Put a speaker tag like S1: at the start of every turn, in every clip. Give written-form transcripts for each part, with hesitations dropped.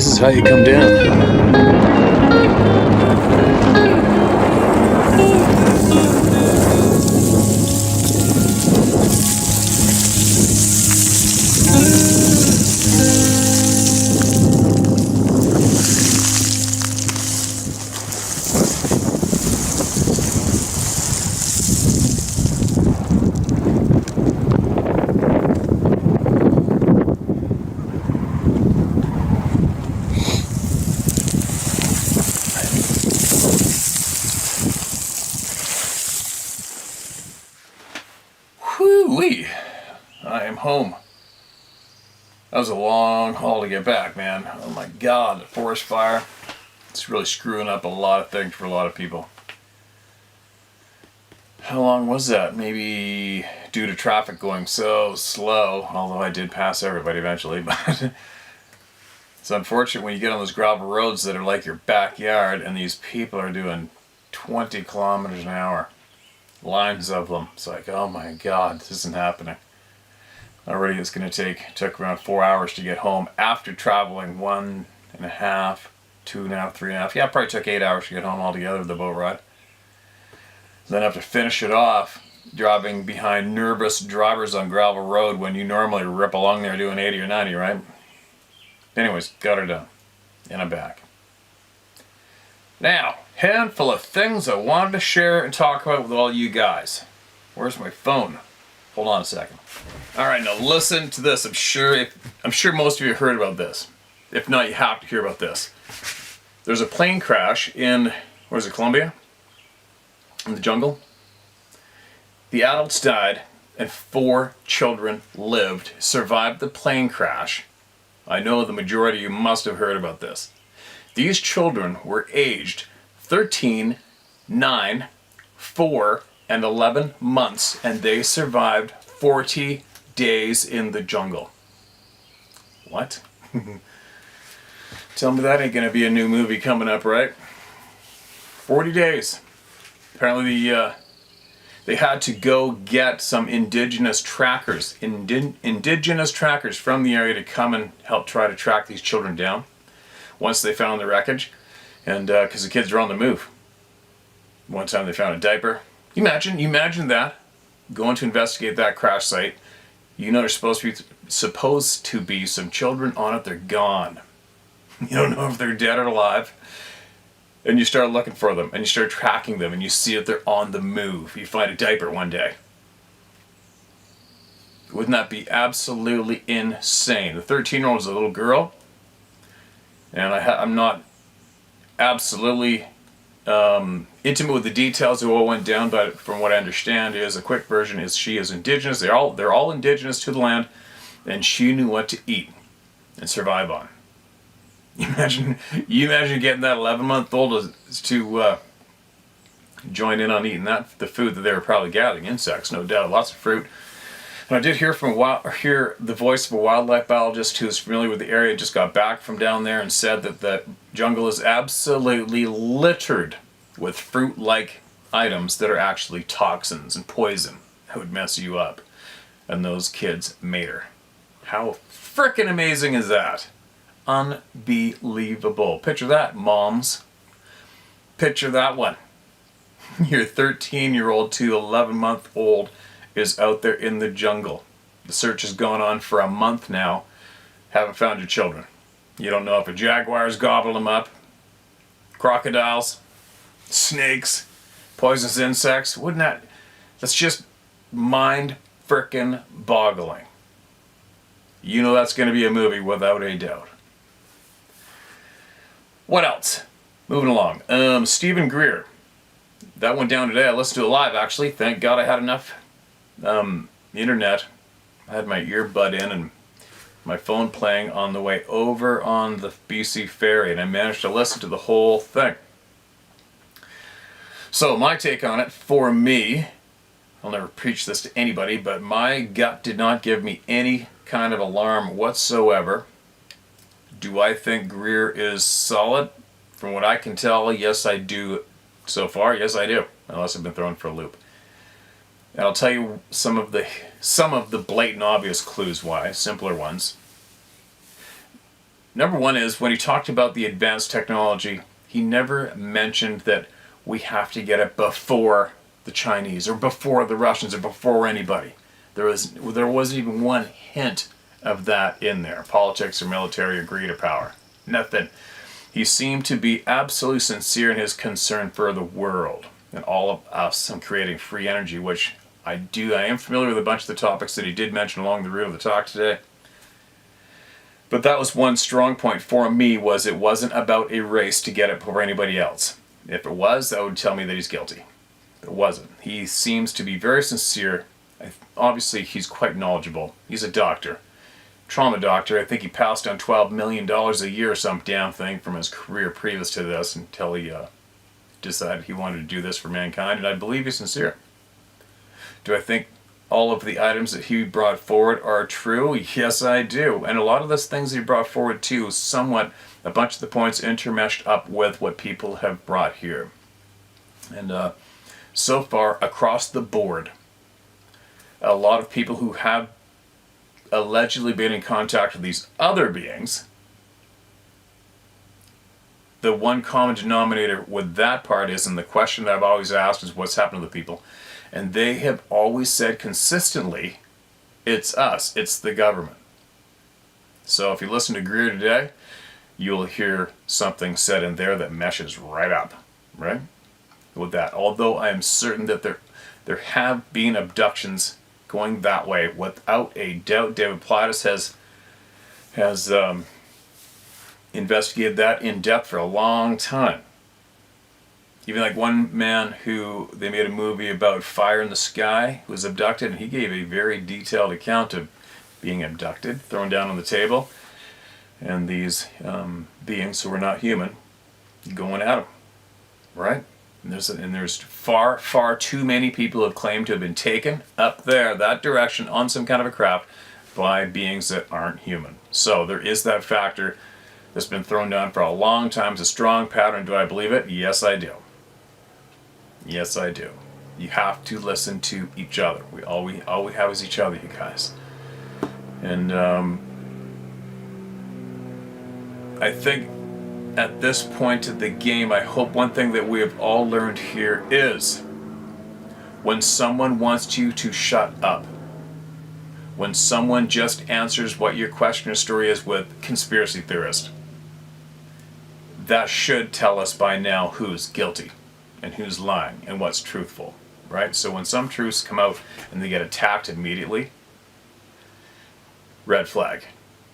S1: This is how you come down. Whoo-wee! I am home. That was a long haul to get back, man. Oh my god, the forest fire. It's really screwing up a lot of things for a lot of people. How long was that? Maybe due to traffic going so slow, although I did pass everybody eventually, but it's unfortunate when you get on those gravel roads that are like your backyard and these people are doing 20 kilometers an hour. Lines of them. It's like, oh my god, this isn't happening. Already it's going to took around 4 hours to get home after traveling 1.5, 2.5, 3.5. Yeah, it probably took 8 hours to get home altogether with the boat ride. Then I have to finish it off driving behind nervous drivers on gravel road when you normally rip along there doing 80 or 90, right? Anyways, got her done. And I'm back. Now, handful of things I wanted to share and talk about with all you guys. Where's my phone? Hold on a second. Alright, now listen to this. I'm sure most of you have heard about this. If not, you have to hear about this. There's a plane crash in, where's it, Colombia? In the jungle. The adults died and 4 children lived, survived the plane crash. I know the majority of you must have heard about this. These children were aged 13, 9, 4, and 11 months, and they survived 40 days in the jungle. What? Tell me that ain't gonna be a new movie coming up, right? 40 days. Apparently they had to go get some indigenous trackers, indigenous trackers from the area to come and help try to track these children down once they found the wreckage, and because the kids were on the move. One time they found a diaper. You imagine that, going to investigate that crash site. You know there's supposed to be some children on it. They're gone. You don't know if they're dead or alive. And you start looking for them, and you start tracking them, and you see that they're on the move. You find a diaper one day. Wouldn't that be absolutely insane? The 13-year-old is a little girl, and I'm not absolutely intimate with the details of what went down, but from what I understand is a quick version is she is indigenous. They're all indigenous to the land, and she knew what to eat and survive on. You imagine getting that 11-month-old to join in on eating the food that they were probably gathering, insects, no doubt, lots of fruit. And I did hear the voice of a wildlife biologist who is familiar with the area, just got back from down there, and said that the jungle is absolutely littered with fruit-like items that are actually toxins and poison that would mess you up. And those kids made her. How frickin' amazing is that? Unbelievable. Picture that, moms. Picture that one. Your 13-year-old to 11-month-old is out there in the jungle. The search has gone on for a month now. Haven't found your children. You don't know if a jaguar's gobbled them up, crocodiles, snakes, poisonous insects. That's just mind frickin' boggling. You know that's going to be a movie without a doubt. What else? Moving along. Stephen Greer. That went down today. I listened to it live, actually. Thank God I had enough internet. I had my earbud in and my phone playing on the way over on the BC ferry, and I managed to listen to the whole thing. So my take on it, for me, I'll never preach this to anybody, but my gut did not give me any kind of alarm whatsoever. Do I think Greer is solid? From what I can tell, yes I do. So far, yes I do. Unless I've been thrown for a loop. And I'll tell you some of the blatant obvious clues why, simpler ones. number one is when he talked about the advanced technology, he never mentioned that we have to get it before the Chinese or before the Russians or before anybody. There wasn't even one hint of that in there. Politics or military or greed or power. Nothing. He seemed to be absolutely sincere in his concern for the world and all of us and creating free energy, which I am familiar with a bunch of the topics that he did mention along the route of the talk today. But that was one strong point for me, was it wasn't about a race to get it before anybody else. If it was, that would tell me that he's guilty. It wasn't. He seems to be very sincere. Obviously, he's quite knowledgeable. He's a doctor. Trauma doctor. I think he passed on $12 million a year or some damn thing from his career previous to this until he decided he wanted to do this for mankind, and I believe he's sincere. Do I think all of the items that he brought forward are true? Yes, I do. And a lot of those things he brought forward too is somewhat a bunch of the points intermeshed up with what people have brought here. And so far, across the board, a lot of people who have allegedly been in contact with these other beings, the one common denominator with that part is, and the question that I've always asked is what's happened to the people, and they have always said consistently, it's us, it's the government. So if you listen to Greer today, you'll hear something said in there that meshes right up, right, with that. Although I am certain that there have been abductions going that way without a doubt. David Plattis has investigated that in depth for a long time. Even like one man who they made a movie about Fire in the Sky who was abducted, and he gave a very detailed account of being abducted, thrown down on the table, and these beings who were not human going at him, right? And there's far too many people have claimed to have been taken up there, that direction, on some kind of a craft by beings that aren't human. So there is that factor that's been thrown down for a long time. It's a strong pattern. Do I believe it? Yes, I do. Yes, I do. You have to listen to each other. All we have is each other, you guys. And I think at this point of the game, I hope one thing that we have all learned here is when someone wants you to shut up, when someone just answers what your question or story is with conspiracy theorist, that should tell us by now who's guilty and who's lying and what's truthful, right? So when some truths come out and they get attacked immediately, red flag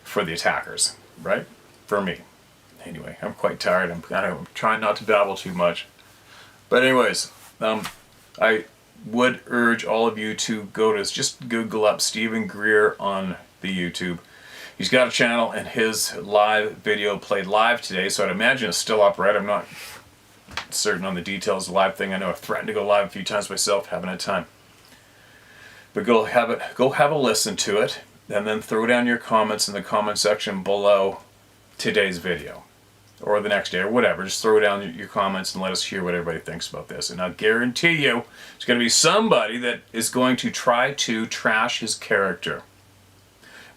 S1: for the attackers, right? For me. Anyway, I'm quite tired. I'm trying not to babble too much. But anyways, I would urge all of you to just Google up Stephen Greer on the YouTube. He's got a channel, and his live video played live today, so I'd imagine it's still up, right? I'm not certain on the details of the live thing. I know I've threatened to go live a few times myself, haven't had time. But go have a listen to it, and then throw down your comments in the comment section below today's video, or the next day, or whatever. Just throw down your comments and let us hear what everybody thinks about this. And I guarantee you, there's going to be somebody that is going to try to trash his character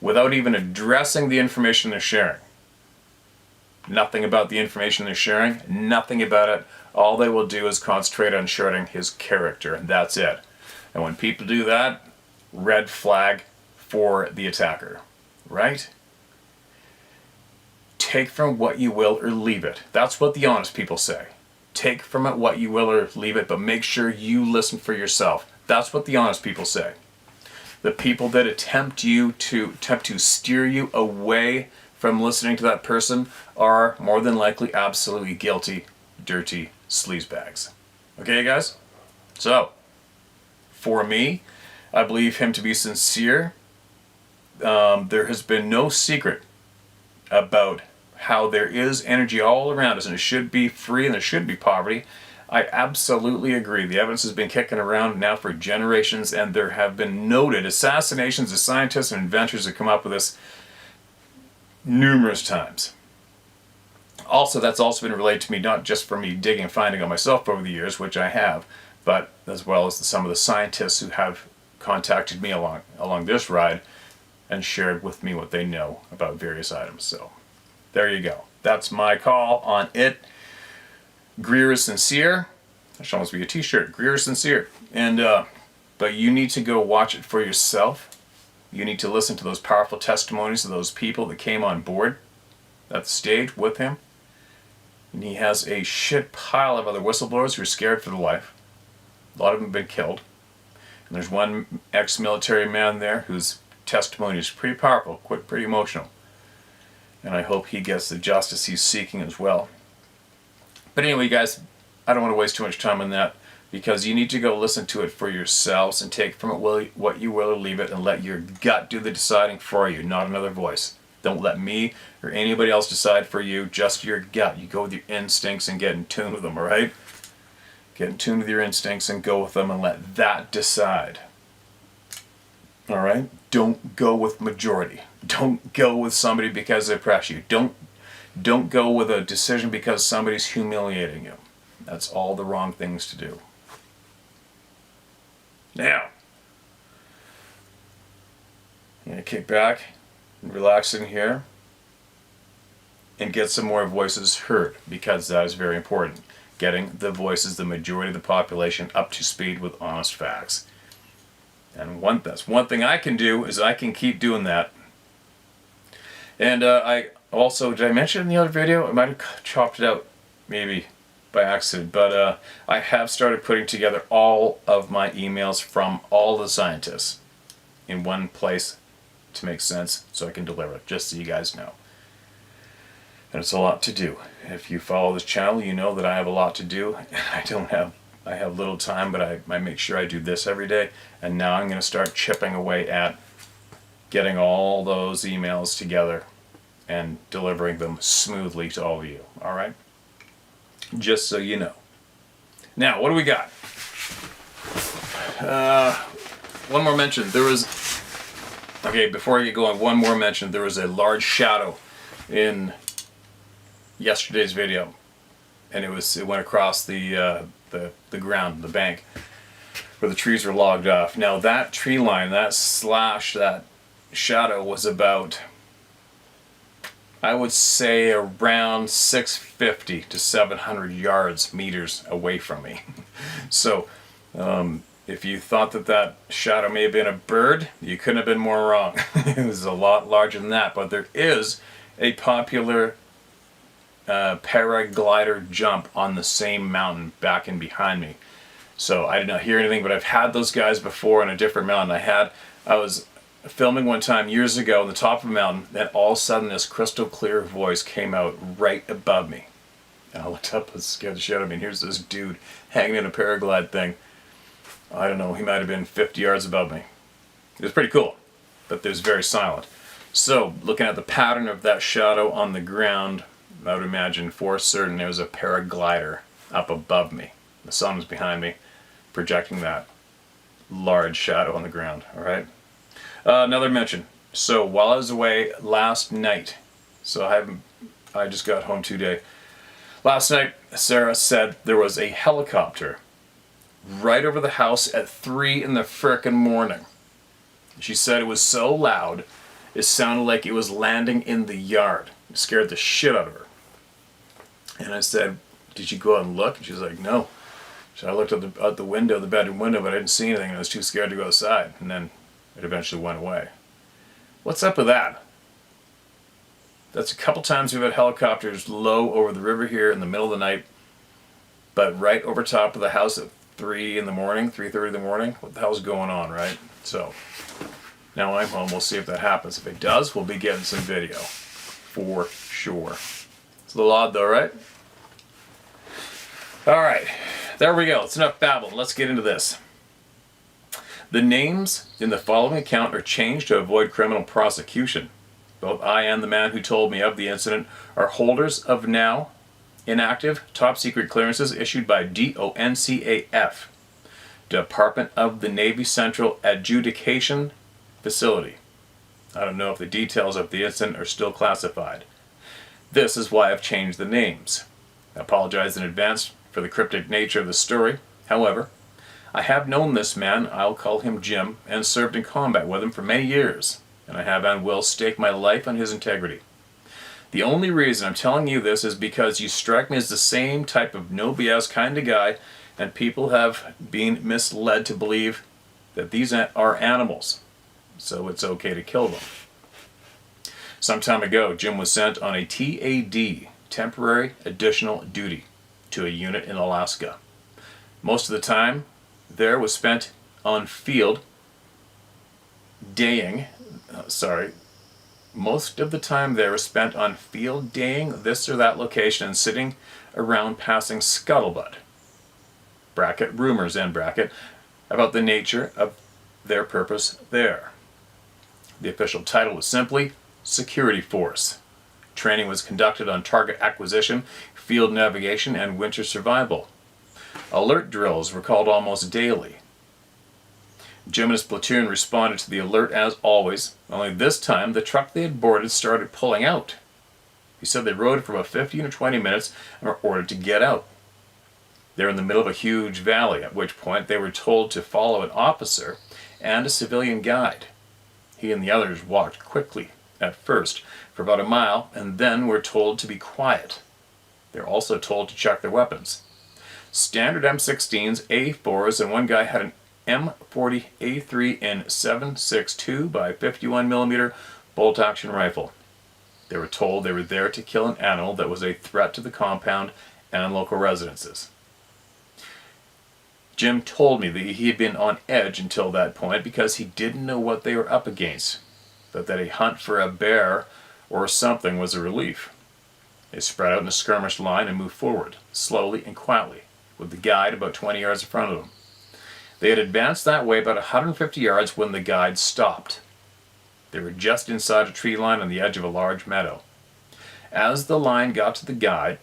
S1: without even addressing the information they're sharing. Nothing about the information they're sharing, nothing about it. All they will do is concentrate on shorting his character, and that's it. And when people do that, red flag for the attacker, right? Take from what you will or leave it. That's what the honest people say. Take from it what you will or leave it, but make sure you listen for yourself. That's what the honest people say. The people that attempt to steer you away from listening to that person are more than likely absolutely guilty, dirty sleazebags. Okay, guys? So, for me, I believe him to be sincere. There has been no secret about how there is energy all around us, and it should be free, and there should be poverty. I absolutely agree. The evidence has been kicking around now for generations, and there have been noted assassinations of scientists and inventors that come up with this numerous times. Also, that's also been related to me, not just for me digging and finding on myself over the years, which I have, but as well as some of the scientists who have contacted me along this ride and shared with me what they know about various items. So There you go. That's my call on it. Greer is sincere. That should almost be a t-shirt. Greer is sincere. And, but you need to go watch it for yourself. You need to listen to those powerful testimonies of those people that came on board at the stage with him. And he has a shit pile of other whistleblowers who are scared for their life. A lot of them have been killed. And there's one ex-military man there whose testimony is pretty powerful, pretty emotional. And I hope he gets the justice he's seeking as well. But anyway, guys, I don't want to waste too much time on that, because you need to go listen to it for yourselves and take from it what you will or leave it, and let your gut do the deciding for you, not another voice. Don't let me or anybody else decide for you, just your gut. You go with your instincts and get in tune with them, all right? Get in tune with your instincts and go with them and let that decide. All right? Don't go with majority. Don't go with somebody because they press you. Don't go with a decision because somebody's humiliating you. That's all the wrong things to do. Now, I'm going to kick back and relax in here and get some more voices heard, because that is very important. Getting the voices, the majority of the population, up to speed with honest facts. And that's one thing I can do, is I can keep doing that. And I also, did I mention in the other video? I might have chopped it out, maybe by accident, but I have started putting together all of my emails from all the scientists in one place to make sense, so I can deliver it, just so you guys know. And it's a lot to do. If you follow this channel, you know that I have a lot to do. I have little time, but I make sure I do this every day. And now I'm going to start chipping away at getting all those emails together and delivering them smoothly to all of you. All right? Just so you know. Now, what do we got? One more mention. Before I get going, one more mention. There was a large shadow in yesterday's video, and it went across the ground, the bank, where the trees were logged off. Now that tree line, that shadow was about, I would say, around 650 to 700 meters away from me. So if you thought that shadow may have been a bird, you couldn't have been more wrong. It was a lot larger than that. But there is a popular paraglider jump on the same mountain back and behind me. So I did not hear anything, but I've had those guys before on a different mountain. I was filming one time years ago on the top of a mountain, and all of a sudden this crystal clear voice came out right above me. And I looked up and scared the shit out of me, and here's this dude hanging in a paraglide thing. I don't know, he might have been 50 yards above me. It was pretty cool, but it was very silent. So, looking at the pattern of that shadow on the ground, I would imagine for certain there was a paraglider up above me. The sun was behind me, projecting that large shadow on the ground, alright? Another mention. So while I was away last night, I just got home today. Last night, Sarah said there was a helicopter right over the house at 3 in the frickin' morning. She said it was so loud, it sounded like it was landing in the yard. It scared the shit out of her. And I said, did you go out and look? And she's like, no. So I looked out the window, the bedroom window, but I didn't see anything, and I was too scared to go outside. And then it eventually went away. What's up with that? That's a couple times we've had helicopters low over the river here in the middle of the night, but right over top of the house at 3 in the morning, 3:30 in the morning. What the hell's going on, right? So now I'm home. We'll see if that happens. If it does, we'll be getting some video for sure. It's a little odd though, right? All right, there we go. It's enough babble. Let's get into this. The names in the following account are changed to avoid criminal prosecution. Both I and the man who told me of the incident are holders of now inactive top secret clearances issued by DONCAF, Department of the Navy Central Adjudication Facility. I don't know if the details of the incident are still classified. This is why I've changed the names. I apologize in advance for the cryptic nature of the story. However, I have known this man, I'll call him Jim, and served in combat with him for many years, and I have and will stake my life on his integrity. The only reason I'm telling you this is because you strike me as the same type of no BS kind of guy, and people have been misled to believe that these are animals, so it's okay to kill them. Some time ago, Jim was sent on a TAD, temporary additional duty, to a unit in Alaska. Most of the time there was spent on field daying, most of the time there was spent on field daying this or that location and sitting around passing scuttlebutt, bracket rumors, end bracket, about the nature of their purpose there. The official title was simply Security Force. Training was conducted on target acquisition, field navigation, and winter survival. Alert drills were called almost daily. Jim and his platoon responded to the alert as always, only this time the truck they had boarded started pulling out. He said they rode for about 15 or 20 minutes and were ordered to get out. They were in the middle of a huge valley, at which point they were told to follow an officer and a civilian guide. He and the others walked quickly, at first, for about a mile, and then were told to be quiet. They were also told to check their weapons. Standard M16s, A4s, and one guy had an M40A3 in 7.62 by 51mm bolt-action rifle. They were told they were there to kill an animal that was a threat to the compound and local residences. Jim told me that he had been on edge until that point because he didn't know what they were up against, but that a hunt for a bear or something was a relief. They spread out in a skirmish line and moved forward, slowly and quietly, with the guide about 20 yards in front of them. They had advanced that way about 150 yards when the guide stopped. They were just inside a tree line on the edge of a large meadow. As the line got to the guide,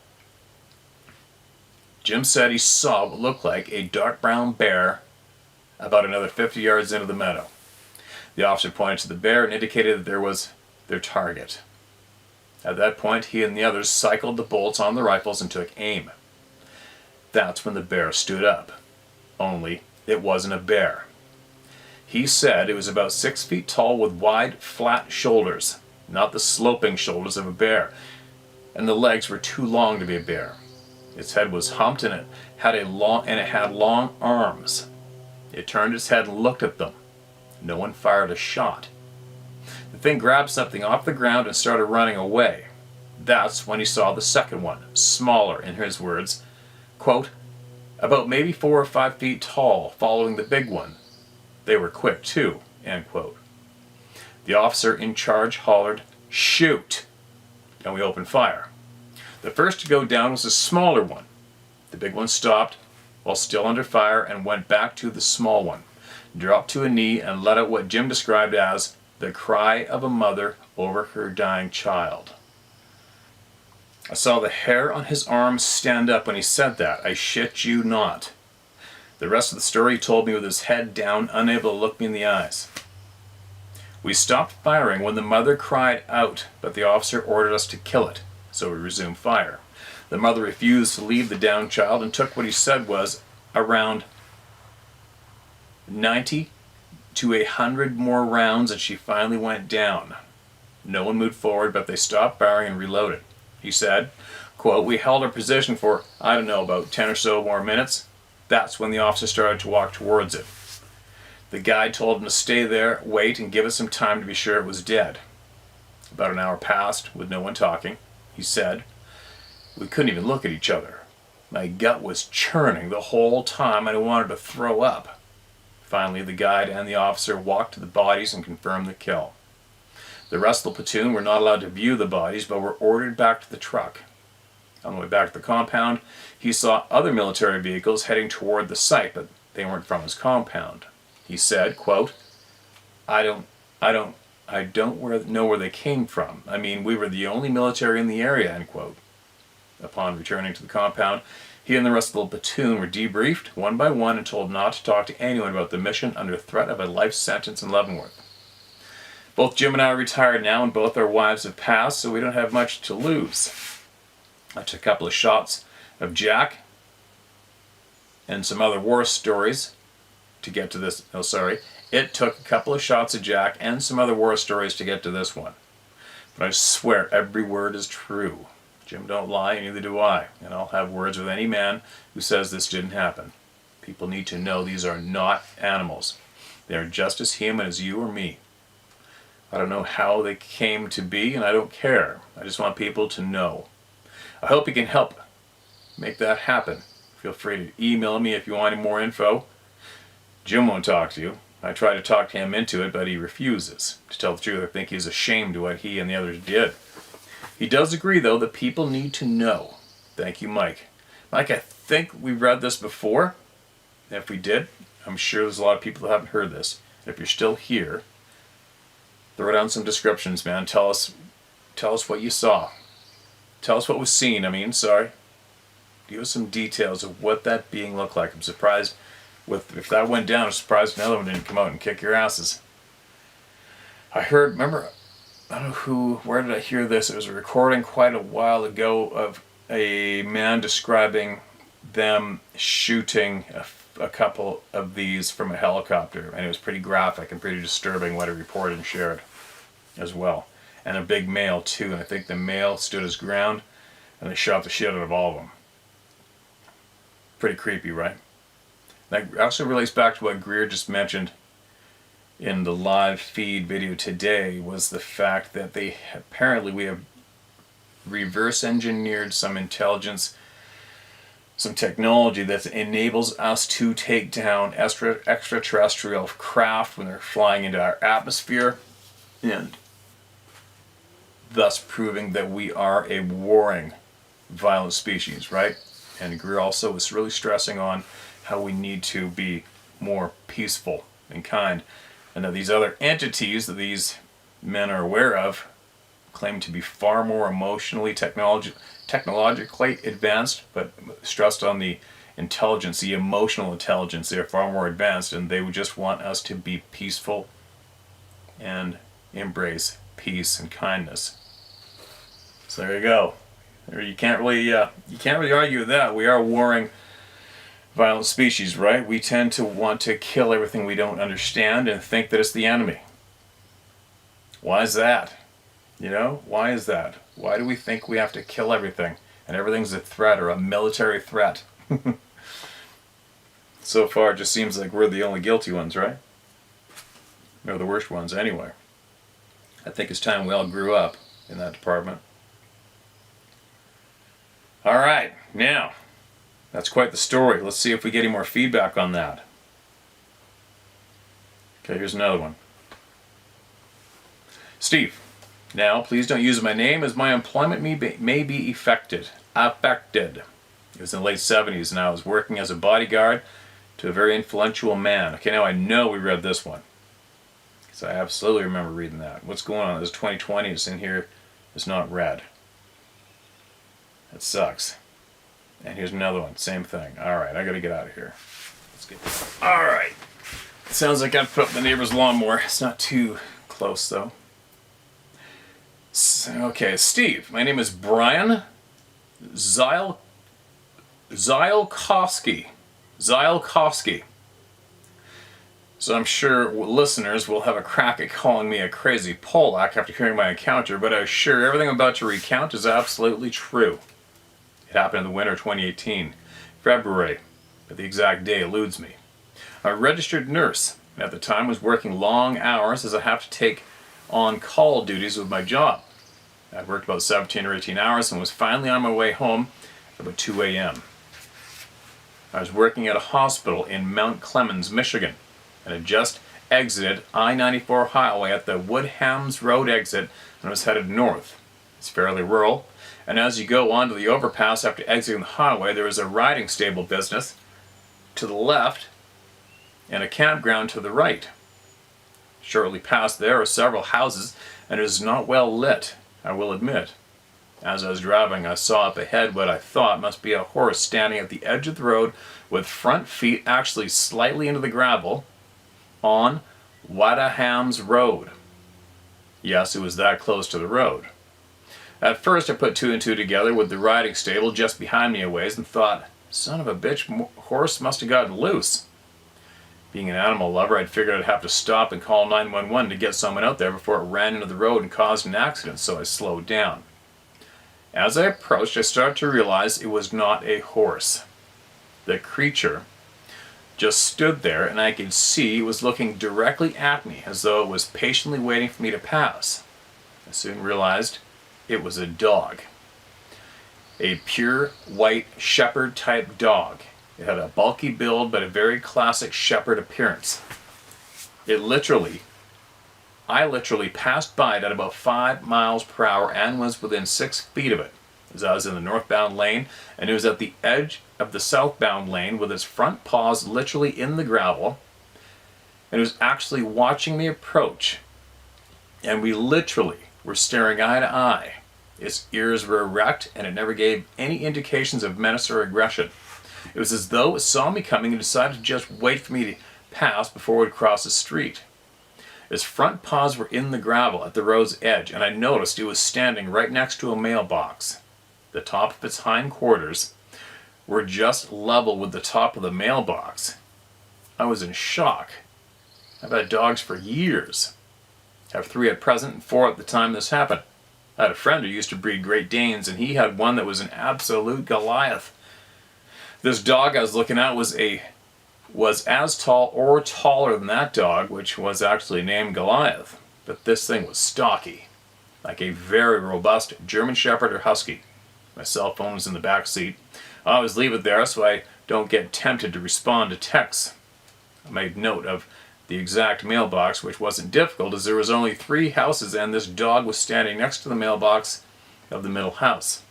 S1: Jim said he saw what looked like a dark brown bear about another 50 yards into the meadow. The officer pointed to the bear and indicated that there was their target. At that point, he and the others cycled the bolts on the rifles and took aim. That's when the bear stood up. Only, it wasn't a bear. He said it was about 6 feet tall with wide, flat shoulders, not the sloping shoulders of a bear, and the legs were too long to be a bear. Its head was humped and it had long arms. It turned its head and looked at them. No one fired a shot. The thing grabbed something off the ground and started running away. That's when he saw the second one, smaller, in his words, quote, about maybe 4 or 5 feet tall, following the big one. They were quick too, end quote. The officer in charge hollered, "Shoot!" and we opened fire. The first to go down was a smaller one. The big one stopped while still under fire and went back to the small one, dropped to a knee and let out what Jim described as the cry of a mother over her dying child. I saw the hair on his arm stand up when he said that. I shit you not. The rest of the story he told me with his head down, unable to look me in the eyes. We stopped firing when the mother cried out, but the officer ordered us to kill it, so we resumed fire. The mother refused to leave the downed child and took what he said was around 90 to 100 more rounds, and she finally went down. No one moved forward, but they stopped firing and reloaded. He said, quote, we held our position for, I don't know, about 10 or so more minutes. That's when the officer started to walk towards it. The guide told him to stay there, wait, and give us some time to be sure it was dead. About an hour passed with no one talking. He said, we couldn't even look at each other. My gut was churning the whole time and I wanted to throw up. Finally, the guide and the officer walked to the bodies and confirmed the kill. The rest of the platoon were not allowed to view the bodies, but were ordered back to the truck. On the way back to the compound, he saw other military vehicles heading toward the site, but they weren't from his compound. He said, quote, I don't know where they came from. I mean, we were the only military in the area, end quote. Upon returning to the compound, he and the rest of the platoon were debriefed one by one and told not to talk to anyone about the mission under threat of a life sentence in Leavenworth. Both Jim and I are retired now, and both our wives have passed, so we don't have much to lose. I took a couple of shots of Jack and some other war stories to get to this. It took a couple of shots of Jack and some other war stories to get to this one. But I swear every word is true. Jim don't lie, and neither do I. And I'll have words with any man who says this didn't happen. People need to know these are not animals. They are just as human as you or me. I don't know how they came to be, and I don't care. I just want people to know. I hope you can help make that happen. Feel free to email me if you want any more info. Jim won't talk to you. I try to talk him into it, but he refuses. To tell the truth, I think he's ashamed of what he and the others did. He does agree, though, that people need to know. Thank you, Mike. Mike, I think we read this before. If we did, I'm sure there's a lot of people that haven't heard this. If you're still here, throw down some descriptions, man. Tell us what you saw. Tell us what was seen. Give us some details of what that being looked like. I'm surprised if that went down. I'm surprised another one didn't come out and kick your asses. I don't know where did I hear this? It was a recording quite a while ago of a man describing them shooting a couple of these from a helicopter, and it was pretty graphic and pretty disturbing what he reported and shared as well. And a big male too, and I think the male stood his ground, and they shot the shit out of all of them. Pretty creepy, right? That also relates back to what Greer just mentioned in the live feed video today, was the fact that we have reverse engineered some intelligence, some technology that enables us to take down extraterrestrial craft when they're flying into our atmosphere, and thus proving that we are a warring, violent species, right? And Greer also was really stressing on how we need to be more peaceful and kind, and that these other entities that these men are aware of claim to be far more emotionally, technologically advanced, but stressed on the intelligence, the emotional intelligence. They're far more advanced, and they would just want us to be peaceful and embrace peace and kindness. So there you go. You can't really argue with that. We are warring, violent species, right? We tend to want to kill everything we don't understand and think that it's the enemy. Why is that? Why is that? Why do we think we have to kill everything and everything's a threat or a military threat? So far, it just seems like we're the only guilty ones, right? Or the worst ones, anyway. I think it's time we all grew up in that department. All right, now, that's quite the story. Let's see if we get any more feedback on that. Okay, here's another one. Steve, now please don't use my name as my employment may be affected. It was in the late 70s, and I was working as a bodyguard to a very influential man. Okay, now I know we read this one, because I absolutely remember reading that. What's going on? There's 2020. It's in here. It's not read. That sucks. And here's another one. Same thing. All right, I got to get out of here. Let's get. All right. It sounds like I've put up the neighbor's lawnmower. It's not too close though. So, okay, Steve. My name is Brian Zylkowski. So I'm sure listeners will have a crack at calling me a crazy Polak after hearing my encounter, but I'm sure everything I'm about to recount is absolutely true. It happened in the winter of 2018, February, but the exact day eludes me. I'm a registered nurse, and at the time was working long hours as I have to take on call duties with my job. I'd worked about 17 or 18 hours and was finally on my way home at about 2 a.m. I was working at a hospital in Mount Clemens, Michigan, and had just exited I-94 highway at the Woodhams Road exit and was headed north. It's fairly rural, and as you go onto the overpass after exiting the highway, there is a riding stable business to the left and a campground to the right. Shortly past there are several houses, and it is not well lit, I will admit. As I was driving, I saw up ahead what I thought must be a horse standing at the edge of the road with front feet actually slightly into the gravel on Woodhams Road. Yes, it was that close to the road. At first I put two and two together with the riding stable just behind me a ways and thought, son of a bitch, horse must have gotten loose. Being an animal lover, I'd figured I'd have to stop and call 911 to get someone out there before it ran into the road and caused an accident, so I slowed down. As I approached, I started to realize it was not a horse. The creature just stood there, and I could see it was looking directly at me as though it was patiently waiting for me to pass. I soon realized it was a dog. A pure white shepherd type dog. It had a bulky build but a very classic shepherd appearance. I literally passed by it at about 5 miles per hour and was within 6 feet of it as I was in the northbound lane, and it was at the edge of the southbound lane with its front paws literally in the gravel, and it was actually watching me approach, and we literally were staring eye to eye. Its ears were erect, and it never gave any indications of menace or aggression. It was as though it saw me coming and decided to just wait for me to pass before it would cross the street. Its front paws were in the gravel at the road's edge, and I noticed it was standing right next to a mailbox. The top of its hind quarters were just level with the top of the mailbox. I was in shock. I've had dogs for years. I have 3 at present and 4 at the time this happened. I had a friend who used to breed Great Danes, and he had one that was an absolute Goliath. This dog I was looking at was as tall or taller than that dog, which was actually named Goliath. But this thing was stocky, like a very robust German Shepherd or Husky. My cell phone was in the back seat. I always leave it there so I don't get tempted to respond to texts. I made note of the exact mailbox, which wasn't difficult as there was only 3 houses and this dog was standing next to the mailbox of the middle house.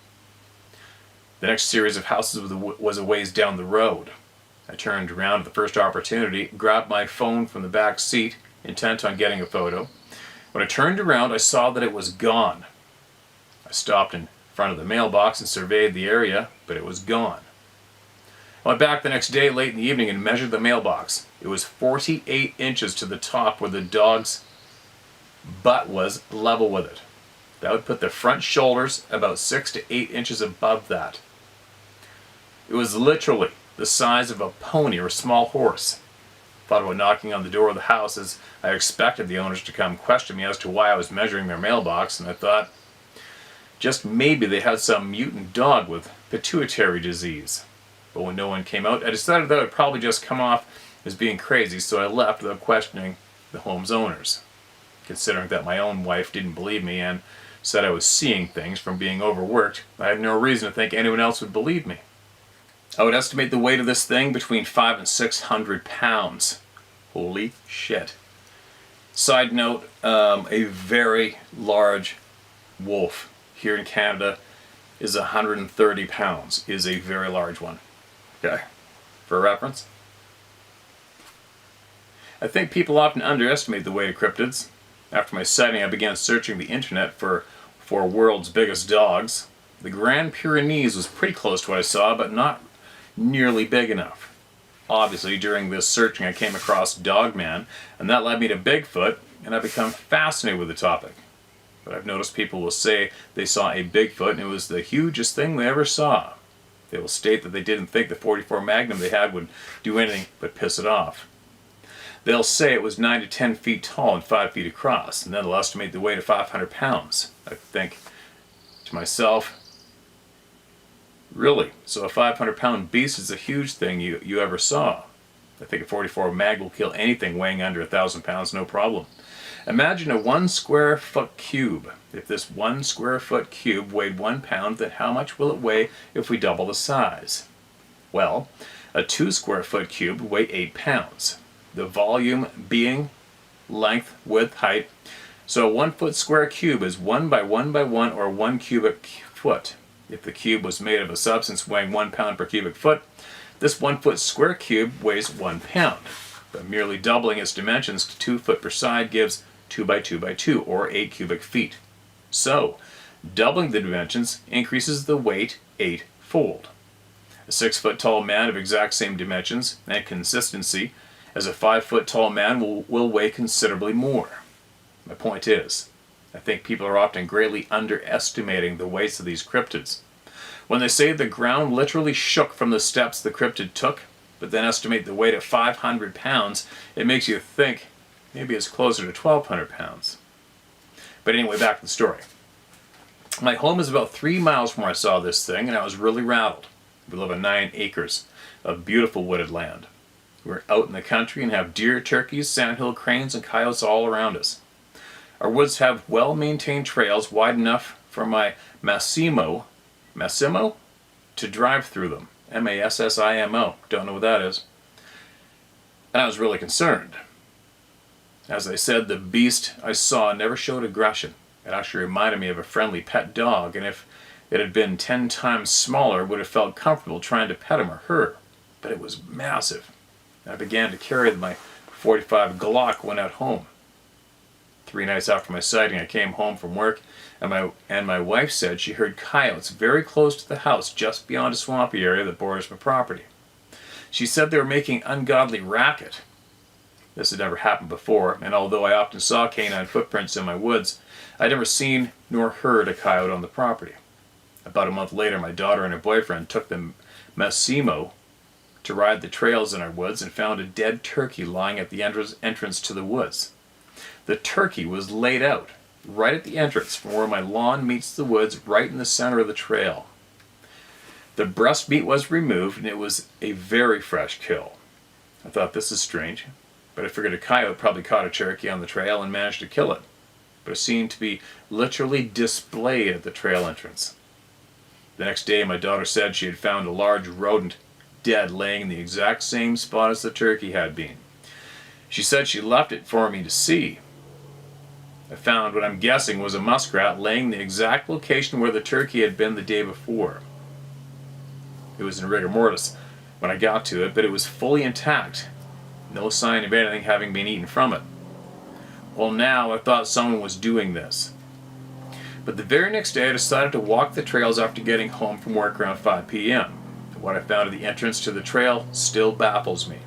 S1: The next series of houses was a ways down the road. I turned around at the first opportunity, grabbed my phone from the back seat, intent on getting a photo. When I turned around, I saw that it was gone. I stopped in front of the mailbox and surveyed the area, but it was gone. I went back the next day late in the evening and measured the mailbox. It was 48 inches to the top where the dog's butt was level with it. That would put the front shoulders about 6 to 8 inches above that. It was literally the size of a pony or a small horse. Thought about knocking on the door of the house as I expected the owners to come question me as to why I was measuring their mailbox, and I thought just maybe they had some mutant dog with pituitary disease. But when no one came out, I decided that I would probably just come off as being crazy, so I left without questioning the home's owners. Considering that my own wife didn't believe me and said I was seeing things from being overworked, I had no reason to think anyone else would believe me. I would estimate the weight of this thing between 500 and 600 pounds. Holy shit. Side note, a very large wolf here in Canada is 130 pounds, is a very large one. Okay, for reference. I think people often underestimate the weight of cryptids. After my sighting, I began searching the internet for world's biggest dogs. The Grand Pyrenees was pretty close to what I saw, but not nearly big enough. Obviously, during this searching, I came across Dogman, and that led me to Bigfoot, and I've become fascinated with the topic. But I've noticed people will say they saw a Bigfoot, and it was the hugest thing they ever saw. They will state that they didn't think the .44 Magnum they had would do anything but piss it off. They'll say it was 9 to 10 feet tall and 5 feet across, and then they'll estimate the weight of 500 pounds. I think to myself, really? So a 500-pound beast is a huge thing you ever saw. I think a .44 Mag will kill anything weighing under 1,000 pounds, no problem. Imagine a 1 square foot cube. If this 1 square foot cube weighed 1 pound, then how much will it weigh if we double the size? Well, a 2 square foot cube would weigh 8 pounds. The volume being length, width, height. So a 1 foot square cube is 1 by 1 by 1 or 1 cubic foot. If the cube was made of a substance weighing 1 pound per cubic foot, this 1 foot square cube weighs 1 pound. But merely doubling its dimensions to 2 foot per side gives 2 by 2 by 2 or 8 cubic feet. So, doubling the dimensions increases the weight 8-fold. A 6 foot tall man of exact same dimensions and consistency as a 5 foot tall man will weigh considerably more. My point is, I think people are often greatly underestimating the weights of these cryptids. When they say the ground literally shook from the steps the cryptid took, but then estimate the weight at 500 pounds, it makes you think maybe it's closer to 1,200 pounds. But anyway, back to the story. My home is about 3 miles from where I saw this thing, and I was really rattled. We live on 9 acres of beautiful wooded land. We're out in the country and have deer, turkeys, sandhill cranes, and coyotes all around us. Our woods have well-maintained trails wide enough for my Massimo to drive through them. Massimo. Don't know what that is. And I was really concerned. As I said, the beast I saw never showed aggression. It actually reminded me of a friendly pet dog, and if it had been 10 times smaller, I would have felt comfortable trying to pet him or her. But it was massive. I began to carry my .45 Glock when at home. 3 nights after my sighting, I came home from work, and my wife said she heard coyotes very close to the house, just beyond a swampy area that borders my property. She said they were making ungodly racket. This had never happened before, and although I often saw canine footprints in my woods, I'd never seen nor heard a coyote on the property. About a month later, my daughter and her boyfriend took the Massimo to ride the trails in our woods and found a dead turkey lying at the entrance to the woods. The turkey was laid out right at the entrance from where my lawn meets the woods, right in the center of the trail. The breast meat was removed, and it was a very fresh kill. I thought, this is strange, but I figured a coyote probably caught a turkey on the trail and managed to kill it. But it seemed to be literally displayed at the trail entrance. The next day, my daughter said she had found a large rodent dead, laying in the exact same spot as the turkey had been. She said she left it for me to see. I found what I'm guessing was a muskrat laying in the exact location where the turkey had been the day before. It was in rigor mortis when I got to it, but it was fully intact. No sign of anything having been eaten from it. Well, now I thought someone was doing this. But the very next day I decided to walk the trails after getting home from work around 5 p.m. What I found at the entrance to the trail still baffles me.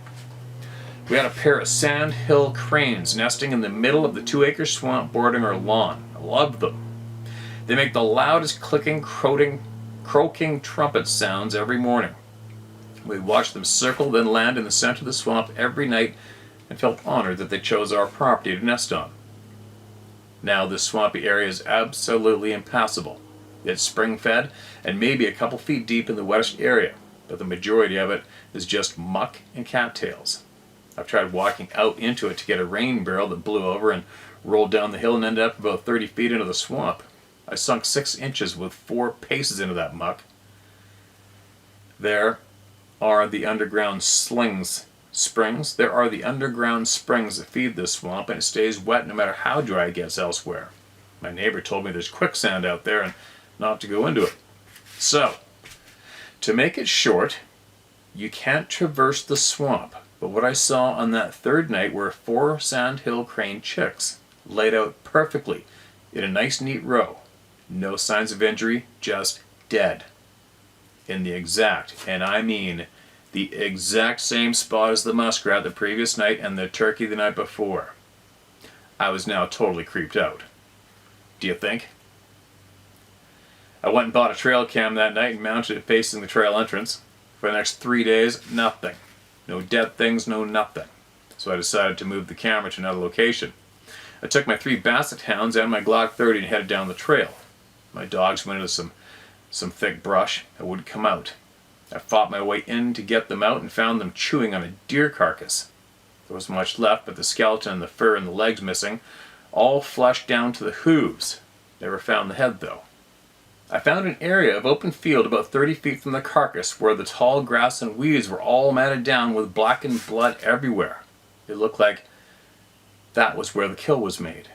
S1: We had a pair of sandhill cranes nesting in the middle of the 2-acre swamp bordering our lawn. I loved them. They make the loudest clicking, croaking trumpet sounds every morning. We watched them circle, then land in the center of the swamp every night, and felt honored that they chose our property to nest on. Now this swampy area is absolutely impassable. It's spring-fed and maybe a couple feet deep in the wettest area, but the majority of it is just muck and cattails. I've tried walking out into it to get a rain barrel that blew over and rolled down the hill and ended up about 30 feet into the swamp. I sunk 6 inches with 4 paces into that muck. There are the underground springs that feed this swamp, and it stays wet no matter how dry it gets elsewhere. My neighbor told me there's quicksand out there and not to go into it. So, to make it short, you can't traverse the swamp, but what I saw on that third night were 4 sandhill crane chicks, laid out perfectly in a nice neat row. No signs of injury, just dead. In the exact, and I mean the exact same spot as the muskrat the previous night and the turkey the night before. I was now totally creeped out. Do you think? I went and bought a trail cam that night and mounted it facing the trail entrance. For the next 3 days, nothing. No dead things, no nothing. So I decided to move the camera to another location. I took my 3 basset hounds and my Glock 30 and headed down the trail. My dogs went into some thick brush and wouldn't come out. I fought my way in to get them out and found them chewing on a deer carcass. There wasn't much left but the skeleton and the fur and the legs missing, all flesh down to the hooves. Never found the head though. I found an area of open field about 30 feet from the carcass where the tall grass and weeds were all matted down with blackened blood everywhere. It looked like that was where the kill was made.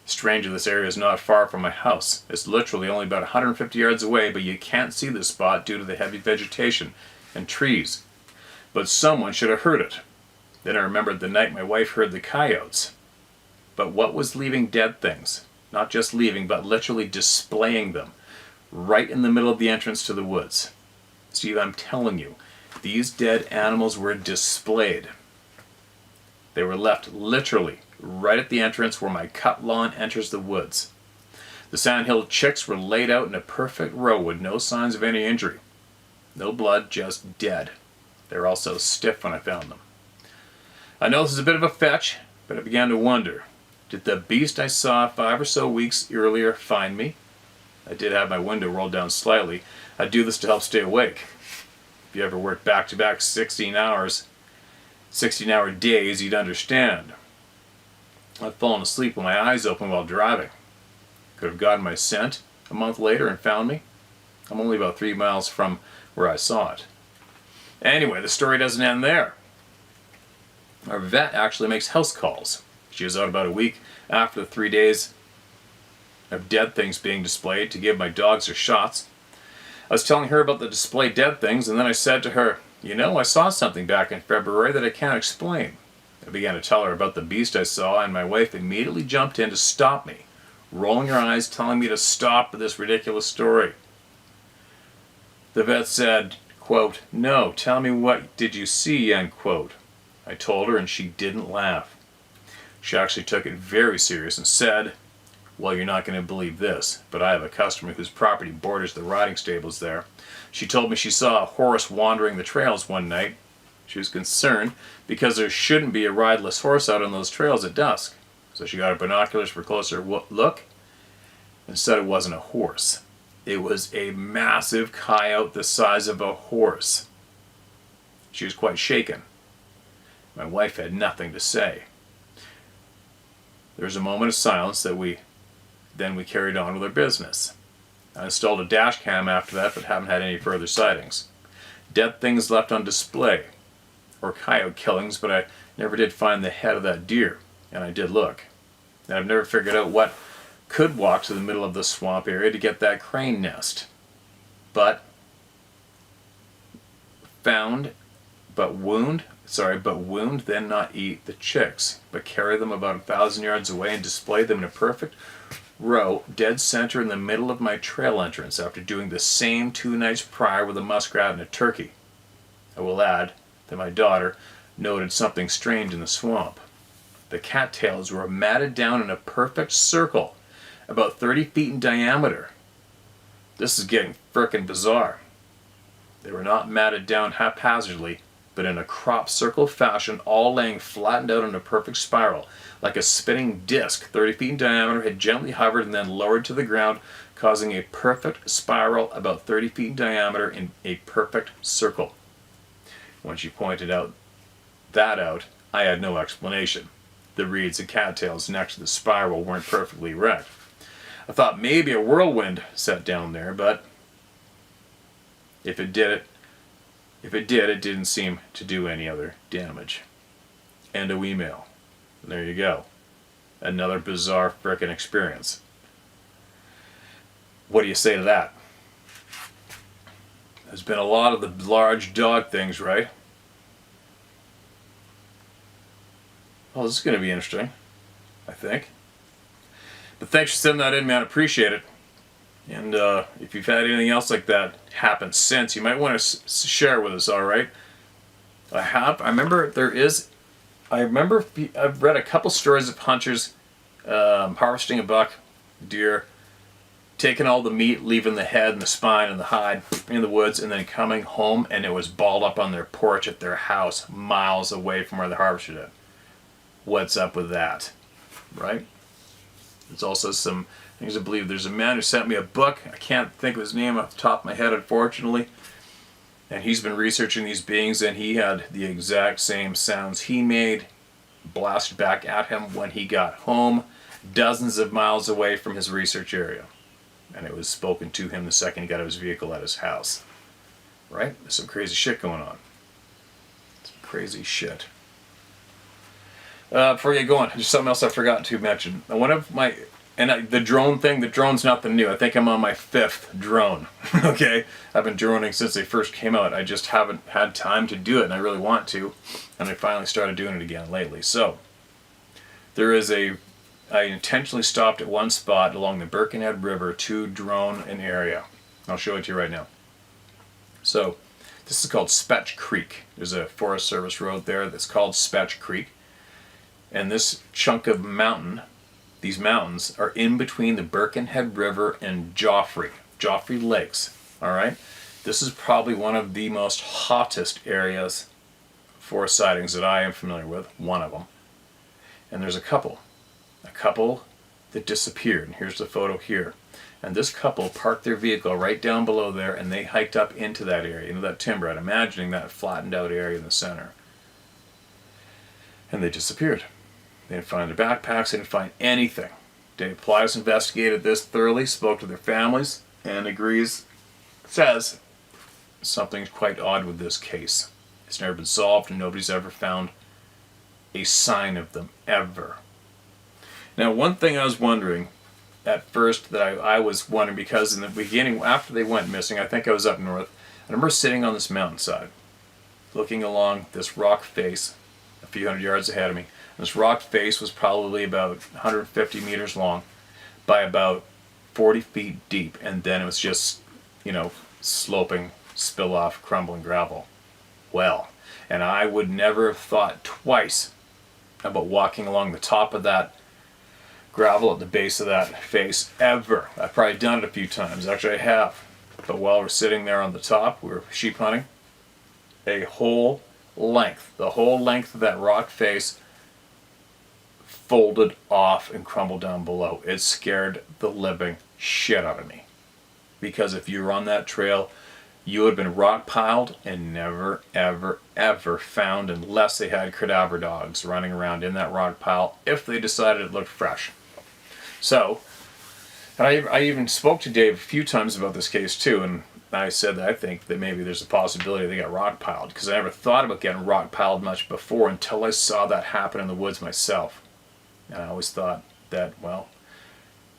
S1: Strangely, this area is not far from my house. It's literally only about 150 yards away, but you can't see the spot due to the heavy vegetation and trees. But someone should have heard it. Then I remembered the night my wife heard the coyotes. But what was leaving dead things? Not just leaving, but literally displaying them, right in the middle of the entrance to the woods. Steve, I'm telling you, these dead animals were displayed. They were left literally right at the entrance where my cut lawn enters the woods. The sandhill chicks were laid out in a perfect row with no signs of any injury. No blood, just dead. They were also stiff when I found them. I know this is a bit of a fetch, but I began to wonder, did the beast I saw 5 or so weeks earlier find me? I did have my window rolled down slightly. I do this to help stay awake. If you ever work back-to-back 16-hour days, you'd understand. I've fallen asleep with my eyes open while driving. Could have gotten my scent a month later and found me. I'm only about 3 miles from where I saw it. Anyway, the story doesn't end there. Our vet actually makes house calls. She was out about a week after the 3 days of dead things being displayed to give my dogs their shots. I was telling her about the displayed dead things, and then I said to her, you know, I saw something back in February that I can't explain. I began to tell her about the beast I saw, and my wife immediately jumped in to stop me, rolling her eyes, telling me to stop with this ridiculous story. The vet said, quote, no, tell me what did you see, end quote. I told her, and she didn't laugh. She actually took it very serious and said, well, you're not going to believe this, but I have a customer whose property borders the riding stables there. She told me she saw a horse wandering the trails one night. She was concerned because there shouldn't be a rideless horse out on those trails at dusk. So she got her binoculars for a closer look and said it wasn't a horse. It was a massive coyote the size of a horse. She was quite shaken. My wife had nothing to say. There was a moment of silence then we carried on with our business. I installed a dash cam after that, but haven't had any further sightings. Dead things left on display, or coyote killings, but I never did find the head of that deer, and I did look. And I've never figured out what could walk to the middle of the swamp area to get that crane nest. But wound, then not eat the chicks, but carry them about 1,000 yards away and display them in a perfect row, dead center in the middle of my trail entrance after doing the same 2 nights prior with a muskrat and a turkey. I will add that my daughter noted something strange in the swamp. The cattails were matted down in a perfect circle, about 30 feet in diameter. This is getting frickin' bizarre. They were not matted down haphazardly, but in a crop circle fashion, all laying flattened out in a perfect spiral, like a spinning disc 30 feet in diameter had gently hovered and then lowered to the ground, causing a perfect spiral about 30 feet in diameter in a perfect circle. When she pointed that out, I had no explanation. The reeds and cattails next to the spiral weren't perfectly erect. I thought maybe a whirlwind set down there, but if it did, it didn't seem to do any other damage. End of email. And there you go. Another bizarre frickin' experience. What do you say to that? There's been a lot of the large dog things, right? Well, this is going to be interesting, I think. But thanks for sending that in, man. Appreciate it. And if you've had anything else like that happen since, you might want to share with us, all right? I've read a couple stories of hunters harvesting a buck, deer, taking all the meat, leaving the head and the spine and the hide in the woods, and then coming home and it was balled up on their porch at their house miles away from where they harvested it. What's up with that, right? There's also some things I believe. There's a man who sent me a book. I can't think of his name off the top of my head, unfortunately. And he's been researching these beings, and he had the exact same sounds he made blasted back at him when he got home, dozens of miles away from his research area. And it was spoken to him the second he got out of his vehicle at his house. Right? There's some crazy shit going on. Some crazy shit. Before you get going, there's something else I forgot to mention. The drone thing, the drone's nothing new. I think I'm on my 5th drone, okay? I've been droning since they first came out. I just haven't had time to do it, and I really want to. And I finally started doing it again lately. So, I intentionally stopped at one spot along the Birkenhead River to drone an area. I'll show it to you right now. So, this is called Spetch Creek. There's a Forest Service road there that's called Spetch Creek. And this chunk of mountain, these mountains, are in between the Birkenhead River and Joffre Lakes. All right? This is probably one of the most hottest areas for sightings that I am familiar with, one of them. And there's a couple that disappeared. And here's the photo here. And this couple parked their vehicle right down below there, and they hiked up into that area, into that timber, and imagining that flattened out area in the center. And they disappeared. They didn't find their backpacks, they didn't find anything. Dave Plies investigated this thoroughly, spoke to their families, and says something's quite odd with this case. It's never been solved, and nobody's ever found a sign of them, ever. Now, one thing I was wondering at first, that I was wondering, because in the beginning, after they went missing, I think I was up north, I remember sitting on this mountainside, looking along this rock face a few hundred yards ahead of me. And this rock face was probably about 150 meters long by about 40 feet deep, and then it was just, sloping, spill off, crumbling gravel. Well, and I would never have thought twice about walking along the top of that gravel at the base of that face, ever. I've probably done it a few times. Actually, I have. But while we're sitting there on the top, we were sheep hunting, the whole length of that rock face folded off and crumbled down below. It scared the living shit out of me. Because if you were on that trail, you would have been rock piled and never, ever, ever found, unless they had cadaver dogs running around in that rock pile, if they decided it looked fresh. So, I even spoke to Dave a few times about this case too, and I said that I think that maybe there's a possibility they got rock piled, because I never thought about getting rock piled much before until I saw that happen in the woods myself. And I always thought that, well,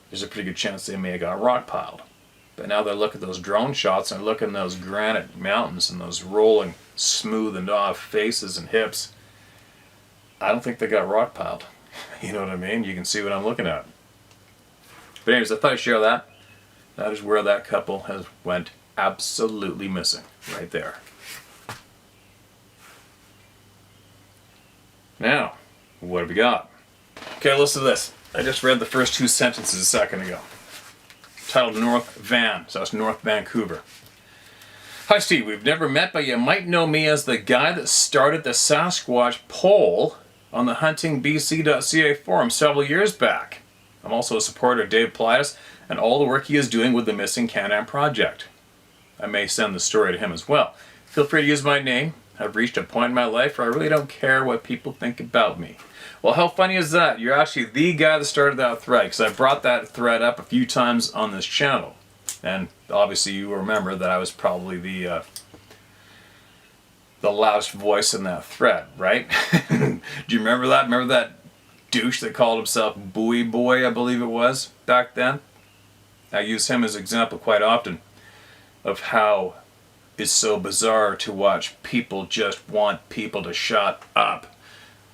S1: there's a pretty good chance they may have got rock piled. But now that I look at those drone shots and I look at those granite mountains and those rolling, smooth and off faces and hips, I don't think they got rock piled. You know what I mean? You can see what I'm looking at. But anyways, I thought I'd share that. That is where that couple has went absolutely missing, right there. Now, what have we got? Okay, listen to this. I just read the first two sentences a second ago. Titled North Van, so that's North Vancouver. Hi Steve, we've never met, but you might know me as the guy that started the Sasquatch poll on the huntingbc.ca forum several years back. I'm also a supporter of Dave Plies and all the work he is doing with the Missing Can-Am project. I may send the story to him as well. Feel free to use my name. I've reached a point in my life where I really don't care what people think about me. Well, how funny is that? You're actually the guy that started that thread, because I brought that thread up a few times on this channel. And obviously you remember that I was probably the loudest voice in that thread, right? Do you remember that? Remember that douche that called himself Buoy Boy, I believe it was, back then? I use him as an example quite often of how it's so bizarre to watch people just want people to shut up.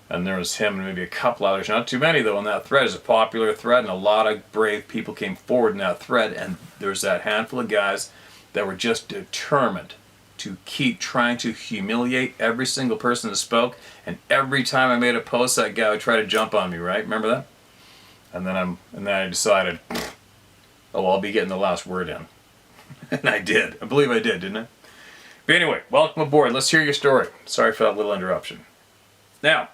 S1: And there was him and maybe a couple others, not too many though, in that thread. It's a popular thread, and a lot of brave people came forward in that thread, and there's that handful of guys that were just determined to keep trying to humiliate every single person that spoke, and every time I made a post, that guy would try to jump on me, right? Remember that? And then I decided, oh, I'll be getting the last word in. And I did. I believe I did, didn't I? But anyway, welcome aboard. Let's hear your story. Sorry for that little interruption. Now,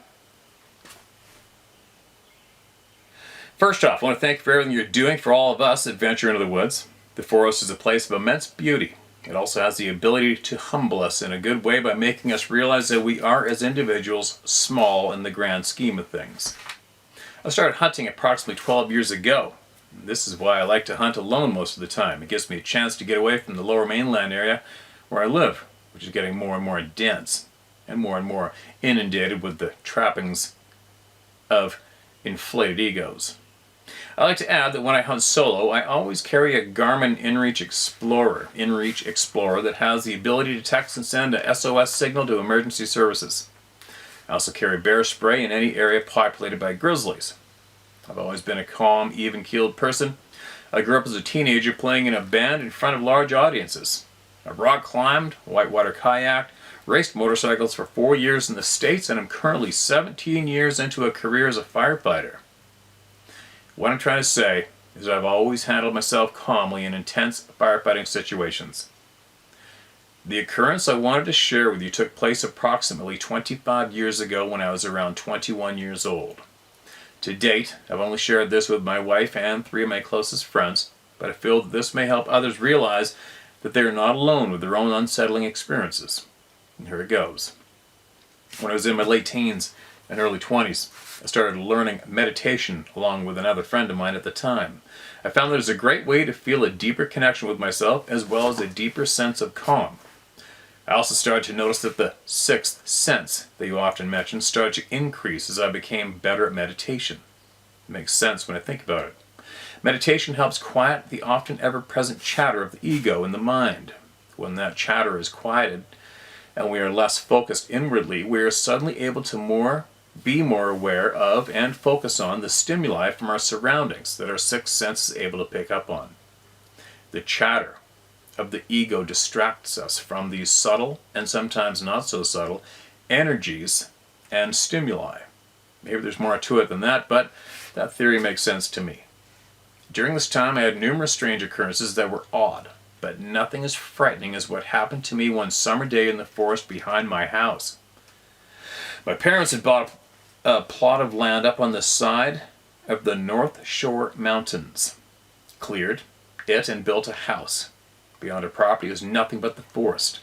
S1: first off, I want to thank you for everything you're doing for all of us that venture into the woods. The forest is a place of immense beauty. It also has the ability to humble us in a good way by making us realize that we are, as individuals, small in the grand scheme of things. I started hunting approximately 12 years ago. This is why I like to hunt alone most of the time. It gives me a chance to get away from the lower mainland area where I live, which is getting more and more dense and more inundated with the trappings of inflated egos. I like to add that when I hunt solo, I always carry a Garmin InReach Explorer that has the ability to text and send a SOS signal to emergency services. I also carry bear spray in any area populated by grizzlies. I've always been a calm, even-keeled person. I grew up as a teenager playing in a band in front of large audiences. I've rock climbed, whitewater kayaked, raced motorcycles for 4 years in the States, and I'm currently 17 years into a career as a firefighter. What I'm trying to say is I've always handled myself calmly in intense firefighting situations. The occurrence I wanted to share with you took place approximately 25 years ago when I was around 21 years old. To date, I've only shared this with my wife and 3 of my closest friends, but I feel that this may help others realize that they are not alone with their own unsettling experiences. And here it goes. When I was in my late teens and early 20s, I started learning meditation along with another friend of mine at the time. I found that it was a great way to feel a deeper connection with myself as well as a deeper sense of calm. I also started to notice that the sixth sense that you often mention started to increase as I became better at meditation. It makes sense when I think about it. Meditation helps quiet the often ever-present chatter of the ego in the mind. When that chatter is quieted and we are less focused inwardly, we are suddenly able to be more aware of and focus on the stimuli from our surroundings that our sixth sense is able to pick up on. The chatter of the ego distracts us from these subtle and sometimes not so subtle energies and stimuli. Maybe there's more to it than that, but that theory makes sense to me. During this time, I had numerous strange occurrences that were odd, but nothing as frightening as what happened to me one summer day in the forest behind my house. My parents had bought a plot of land up on the side of the North Shore Mountains, cleared it, and built a house. Beyond our property was nothing but the forest.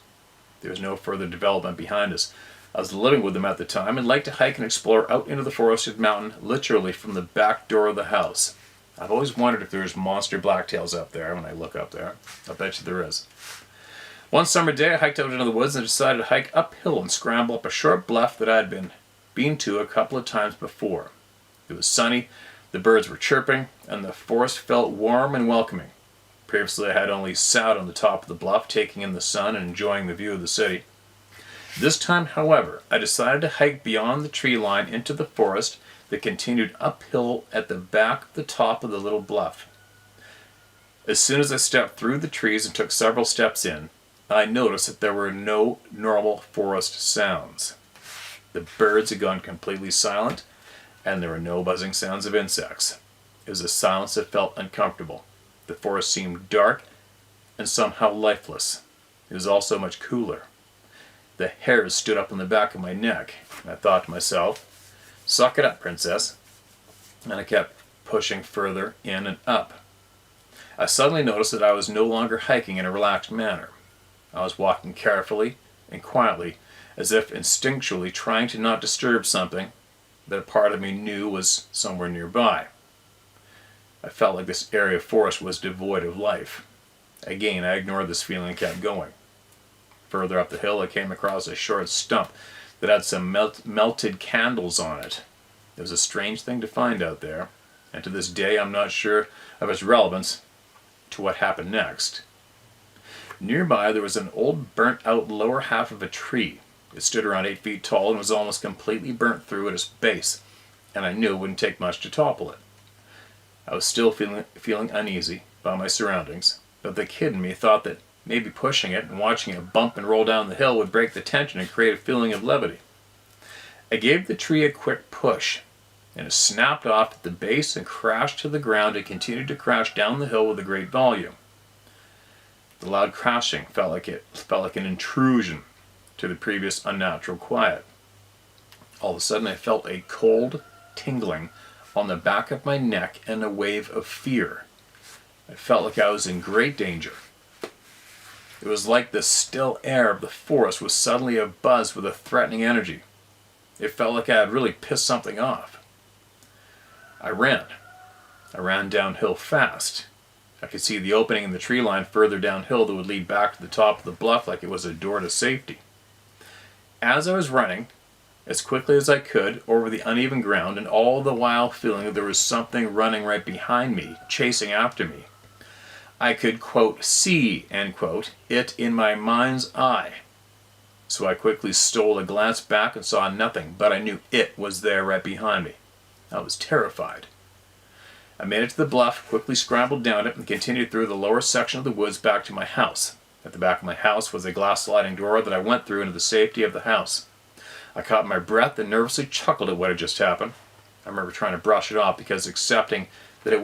S1: There was no further development behind us. I was living with them at the time and liked to hike and explore out into the forested mountain, literally from the back door of the house. I've always wondered if there's monster blacktails up there when I look up there. I bet you there is. One summer day I hiked out into the woods and decided to hike uphill and scramble up a short bluff that I had been to a couple of times before. It was sunny, the birds were chirping, and the forest felt warm and welcoming. Previously I had only sat on the top of the bluff taking in the sun and enjoying the view of the city. This time, however, I decided to hike beyond the tree line into the forest that continued uphill at the back of the top of the little bluff. As soon as I stepped through the trees and took several steps in, I noticed that there were no normal forest sounds. The birds had gone completely silent, and there were no buzzing sounds of insects. It was a silence that felt uncomfortable. The forest seemed dark and somehow lifeless. It was also much cooler. The hairs stood up on the back of my neck, and I thought to myself, "Suck it up, princess." And I kept pushing further in and up. I suddenly noticed that I was no longer hiking in a relaxed manner. I was walking carefully and quietly, as if instinctually trying to not disturb something that a part of me knew was somewhere nearby. I felt like this area of forest was devoid of life. Again, I ignored this feeling and kept going. Further up the hill, I came across a short stump that had some melted candles on it. It was a strange thing to find out there, and to this day I'm not sure of its relevance to what happened next. Nearby there was an old burnt-out lower half of a tree. It stood around 8 feet tall and was almost completely burnt through at its base, and I knew it wouldn't take much to topple it. I was still feeling uneasy by my surroundings, but the kid in me thought that maybe pushing it and watching it bump and roll down the hill would break the tension and create a feeling of levity. I gave the tree a quick push, and it snapped off at the base and crashed to the ground and continued to crash down the hill with a great volume. The loud crashing felt like an intrusion to the previous unnatural quiet. All of a sudden I felt a cold tingling on the back of my neck and a wave of fear. I felt like I was in great danger. It was like the still air of the forest was suddenly abuzz with a threatening energy. It felt like I had really pissed something off. I ran downhill fast. I could see the opening in the tree line further downhill that would lead back to the top of the bluff like it was a door to safety. As I was running, as quickly as I could, over the uneven ground, and all the while feeling that there was something running right behind me, chasing after me, I could, quote, see, end quote, it in my mind's eye. So I quickly stole a glance back and saw nothing, but I knew it was there right behind me. I was terrified. I made it to the bluff, quickly scrambled down it, and continued through the lower section of the woods back to my house. At the back of my house was a glass sliding door that I went through into the safety of the house. I caught my breath and nervously chuckled at what had just happened. I remember trying to brush it off because accepting that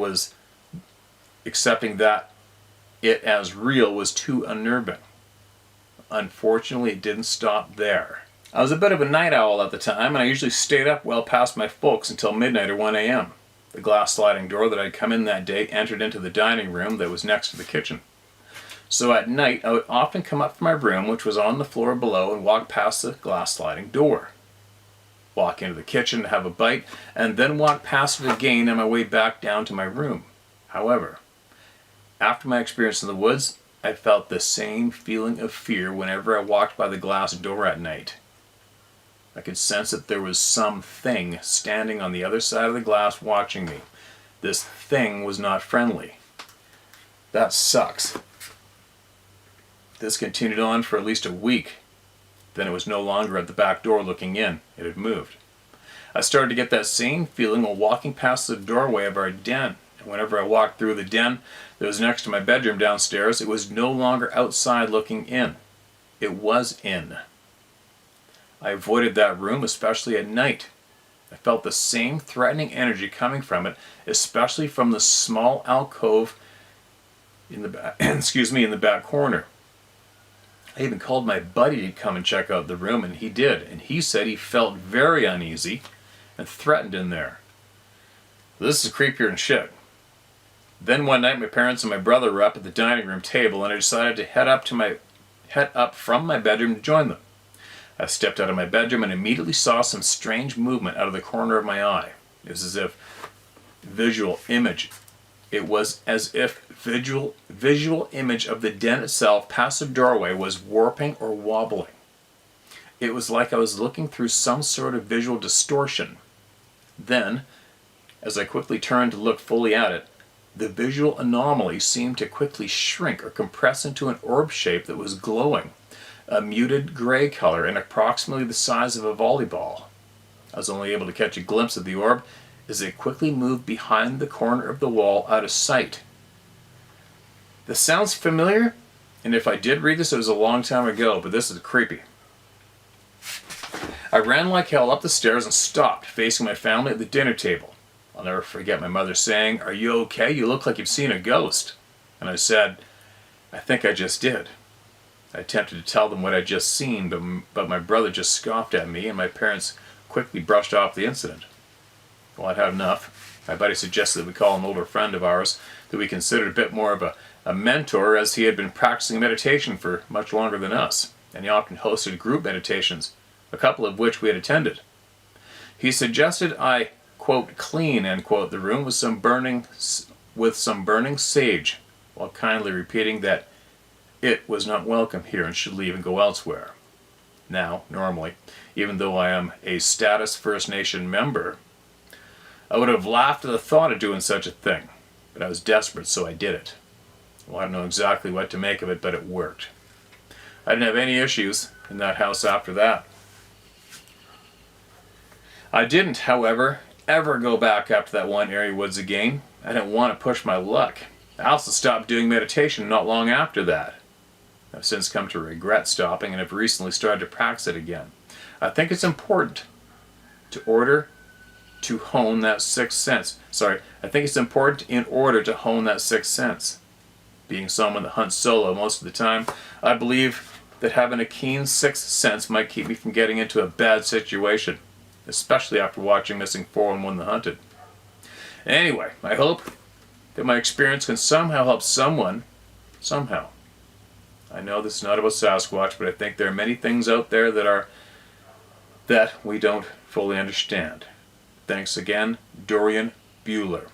S1: it as real was too unnerving. Unfortunately, it didn't stop there. I was a bit of a night owl at the time, and I usually stayed up well past my folks until midnight or 1 a.m. The glass sliding door that I'd come in that day entered into the dining room that was next to the kitchen. So at night, I would often come up from my room, which was on the floor below, and walk past the glass sliding door. Walk into the kitchen to have a bite, and then walk past it again on my way back down to my room. However, after my experience in the woods, I felt the same feeling of fear whenever I walked by the glass door at night. I could sense that there was something standing on the other side of the glass watching me. This thing was not friendly. That sucks. This continued on for at least a week. Then it was no longer at the back door looking in. It had moved. I started to get that same feeling while walking past the doorway of our den. And whenever I walked through the den that was next to my bedroom downstairs, it was no longer outside looking in. It was in. I avoided that room, especially at night. I felt the same threatening energy coming from it, especially from the small alcove in the back, in the back corner. I even called my buddy to come and check out the room, and he did. And he said he felt very uneasy and threatened in there. This is creepier than shit. Then one night my parents and my brother were up at the dining room table, and I decided to head up from my bedroom to join them. I stepped out of my bedroom and immediately saw some strange movement out of the corner of my eye. It was as if visual image of the den itself past the doorway was warping or wobbling. It was like I was looking through some sort of visual distortion. Then, as I quickly turned to look fully at it, the visual anomaly seemed to quickly shrink or compress into an orb shape that was glowing, a muted gray color and approximately the size of a volleyball. I was only able to catch a glimpse of the orb as it quickly moved behind the corner of the wall out of sight. This sounds familiar, and if I did read this, it was a long time ago, but this is creepy. I ran like hell up the stairs and stopped, facing my family at the dinner table. I'll never forget my mother saying, "Are you okay? You look like you've seen a ghost." And I said, "I think I just did." I attempted to tell them what I'd just seen, but my brother just scoffed at me, and my parents quickly brushed off the incident. Well, I'd had enough. My buddy suggested that we call an older friend of ours that we considered a bit more of a mentor, as he had been practicing meditation for much longer than us, and he often hosted group meditations, a couple of which we had attended. He suggested I, quote, clean, end quote, the room with some burning sage, while kindly repeating that it was not welcome here and should leave and go elsewhere. Now, normally, even though I am a status First Nation member, I would have laughed at the thought of doing such a thing, but I was desperate, so I did it. Well, I don't know exactly what to make of it, but it worked. I didn't have any issues in that house after that. I didn't, however, ever go back up to that one area woods again. I didn't want to push my luck. I also stopped doing meditation not long after that. I've since come to regret stopping and have recently started to practice it again. I think it's important to hone that sixth sense. I think it's important in order to hone that sixth sense. Being someone that hunts solo most of the time, I believe that having a keen sixth sense might keep me from getting into a bad situation, especially after watching Missing 411 The Hunted. Anyway, I hope that my experience can somehow help someone, somehow. I know this is not about Sasquatch, but I think there are many things out there that we don't fully understand. Thanks again, Dorian Bueller.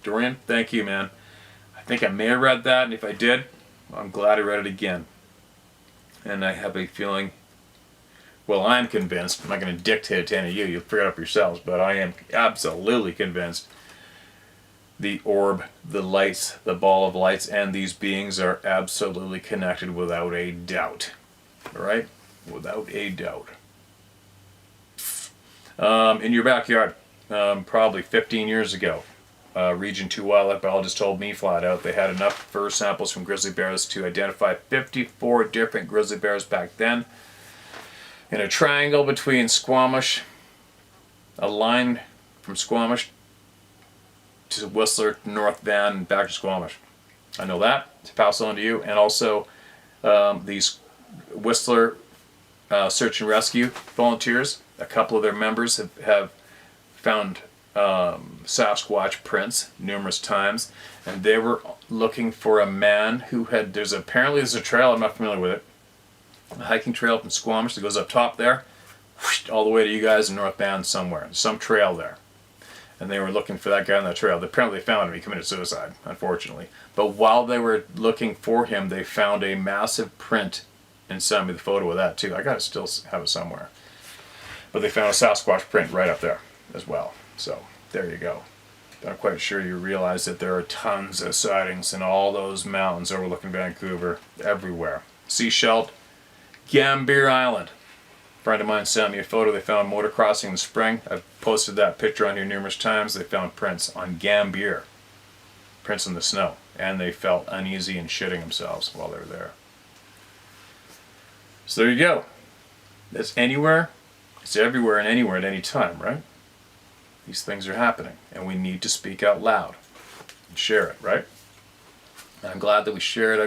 S1: Dorian, thank you, man. I think I may have read that, and if I did, I'm glad I read it again. And I have a feeling, well, I'm convinced, I'm not going to dictate it to any of you, you'll figure it out for yourselves, but I am absolutely convinced the orb, the lights, the ball of lights, and these beings are absolutely connected without a doubt. Alright? Without a doubt. In your backyard, probably 15 years ago, Region 2 wildlife biologists told me flat out they had enough fur samples from grizzly bears to identify 54 different grizzly bears back then. In a triangle between Squamish, a line from Squamish to Whistler, North Van, and back to Squamish. I know that, to pass on to you, and also these Whistler search and rescue volunteers. A couple of their members have found Sasquatch prints numerous times, and they were looking for a man who had, there's a trail, I'm not familiar with it, a hiking trail from Squamish that goes up top there, all the way to you guys in North Bend somewhere, some trail there. And they were looking for that guy on that trail. Apparently they found him. He committed suicide, unfortunately. But while they were looking for him, they found a massive print and sent me the photo of that too. I gotta still have it somewhere. But they found a Sasquatch print right up there as well. So there you go. I'm quite sure you realize that there are tons of sightings in all those mountains overlooking Vancouver, everywhere. Seashell, Gambier Island. A friend of mine sent me a photo. They found motor crossing in the spring. I've posted that picture on here numerous times. They found prints on Gambier, prints in the snow, and they felt uneasy and shitting themselves while they were there. So there you go. It's anywhere, it's everywhere and anywhere at any time, right? These things are happening, and we need to speak out loud and share it, right? And I'm glad that we share it.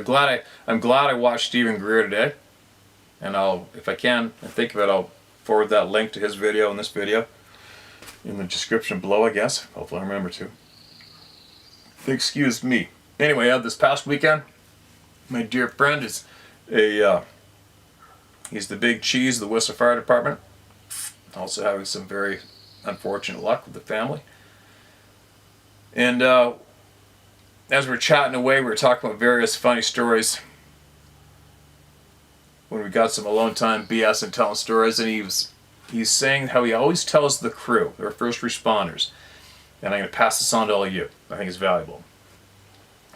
S1: I'm glad I watched Stephen Greer today, and I'll, if I can and think of it, I'll forward that link to his video and this video in the description below, I guess. Hopefully I remember to. Excuse me. Anyway, this past weekend, my dear friend is he's the big cheese of the Whistler Fire Department. Also having some very unfortunate luck with the family. And as we're chatting away, we were talking about various funny stories. When we got some alone time, BS and telling stories, and he's saying how he always tells the crew, their first responders, and I'm going to pass this on to all of you. I think it's valuable.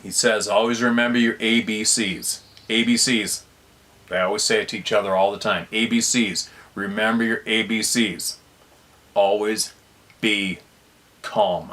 S1: He says, always remember your ABCs. ABCs. They always say it to each other all the time. ABCs. Remember your ABCs. Always be calm.